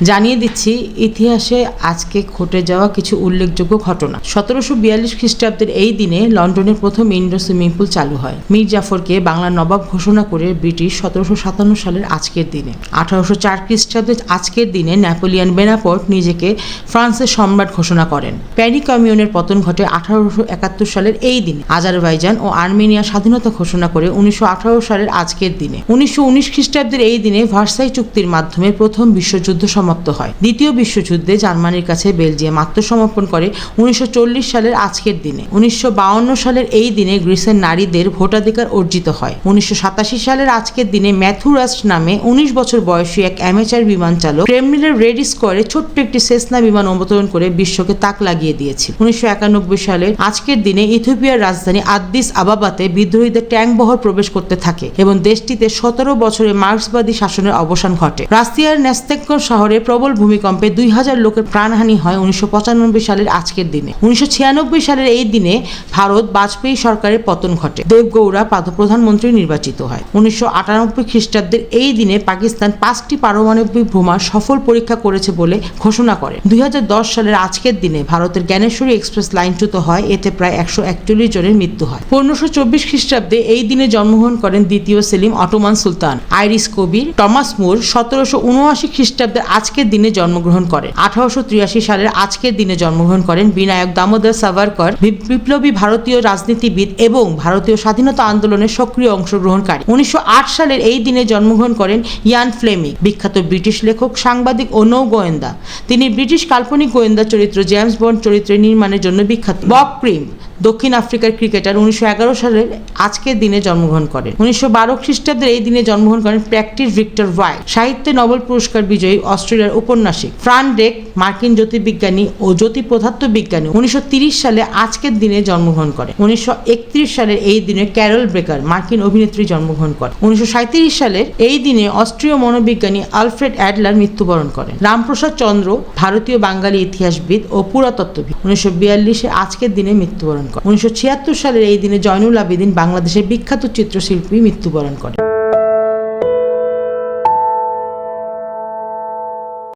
জানিয়ে দিচ্ছি ইতিহাসে আজকে ঘটে যাওয়া কিছু উল্লেখযোগ্য ঘটনা। 1742 খ্রিস্টাব্দের এই দিনে লন্ডনের প্রথম ইনডোর সুইমিং পুল চালু হয়। মীর জাফরকে বাংলার নবাব ঘোষণা করে ব্রিটিশ 1757 সালের আজকের দিনে। 1804 খ্রিস্টাব্দের আজকের দিনে নেপোলিয়ন বেনাপোর্ট নিজেকে ফ্রান্সের সম্রাট ঘোষণা করেন। প্যারি কমিউনের পতন ঘটে 1871 সালের এই দিনে। আজারবাইজান ও আর্মেনিয়া স্বাধীনতা ঘোষণা করে 1918 সালের আজকের দিনে। 1919 খ্রিস্টাব্দের এই দিনে ভার্সাই চুক্তির মাধ্যমে প্রথম বিশ্বযুদ্ধ সমাপ্ত হয়। দ্বিতীয় বিশ্বযুদ্ধে জার্মানির কাছে বেলজিয়াম আত্মসমর্পণ করে 1940 সালের আজকের দিনে। 1952 সালের এই দিনে গ্রিসের নারীদের ভোটাধিকার অর্জিত হয়। 1987 সালের আজকের দিনে ম্যাথু রাস্ট নামে 19 বছর বয়সী এক অ্যামেচার বিমান চালক ক্রেমলিনের রেড স্কোয়ারে ছোট্ট একটি সেসনা বিমান অবতরণ করে বিশ্বকে তাক লাগিয়ে দিয়েছিল। 1991 সালের আজকের দিনে ইথিওপিয়ার রাজধানী আদ্দিস আবাবাতে বিদ্রোহীদের ট্যাঙ্ক বহর প্রবেশ করতে থাকে এবং দেশটিতে 17 বছরের মার্ক্সবাদী শাসনের অবসান ঘটে। রাশিয়ার নেস্তেকো শহরে প্রবল ভূমিকম্পে 2000 লোকের প্রাণহানি হয় 1995 সালের আজকের দিনে। 1996 সালের এই দিনে ভারত বাজপেয়ী সরকারের পতন ঘটে। দেবগৌড়া প্রধানমন্ত্রী নির্বাচিত হয়। 1998 খ্রিস্টাব্দের এই দিনে পাকিস্তান 5টি পারমাণবিক বোমার সফল পরীক্ষা করেছে বলে ঘোষণা করে। 2010 সালের আজকের দিনে ভারতের জ্ঞানেশ্বরী এক্সপ্রেস লাইনচ্যুত হয়, এতে প্রায় 141 জনের মৃত্যু হয়। 1524 খ্রিস্টাব্দে এই দিনে জন্মগ্রহণ করেন দ্বিতীয় সেলিম অটোমান সুলতান। আইরিশ কবি টমাস মুর 1779 খ্রিস্টাব্দের আজকের দিনে জন্মগ্রহণ করেন। 1883 সালের আজকের দিনে জন্মগ্রহণ করেন বিনায়ক দামোদর সাভারকর, বিপ্লবী ভারতীয় রাজনীতিবিদ এবং ভারতীয় স্বাধীনতা আন্দোলনের সক্রিয় অংশগ্রহণকারী। 1908 সালের এই দিনে জন্মগ্রহণ করেন ইয়ান ফ্লেমিং, বিখ্যাত ব্রিটিশ লেখক, সাংবাদিক ও নৌ গোয়েন্দা। তিনি ব্রিটিশ কাল্পনিক গোয়েন্দা চরিত্র জেমস বন্ড চরিত্রের নির্মাণের জন্য বিখ্যাত। বব ক্রিম দক্ষিণ আফ্রিকার ক্রিকেটার 1911 সালের আজকের দিনে জন্মগ্রহণ করেন। 1912 খ্রিস্টাব্দের এই দিনে জন্মগ্রহণ করেন প্র্যাকটিস ভিক্টর হোয়াইট, সাহিত্যে নোবেল পুরস্কার বিজয়ী অস্ট্রেলিয়ার ঔপন্যাসিক। ফ্রান ডেক মার্কিন জ্যোতির্বিজ্ঞানী ও জ্যোতিপদার্থবিজ্ঞানী 1930 সালে আজকের দিনে জন্মগ্রহণ করেন। 1931 সালের এই দিনে ক্যারল বেকার মার্কিন অভিনেত্রী জন্মগ্রহণ করেন। 1937 সালের এই দিনে অস্ট্রীয় মনোবিজ্ঞানী আলফ্রেড অ্যাডলার মৃত্যুবরণ করেন। রামপ্রসাদ চন্দ্র ভারতীয় বাঙালি ইতিহাসবিদ ও পুরাতত্ত্ববিদ 1942 আজকের দিনে মৃত্যুবরণ করেন। 1976 সালের এই দিনে জয়নুল আবেদিন বাংলাদেশের বিখ্যাত চিত্রশিল্পী মৃত্যুবরণ করেন।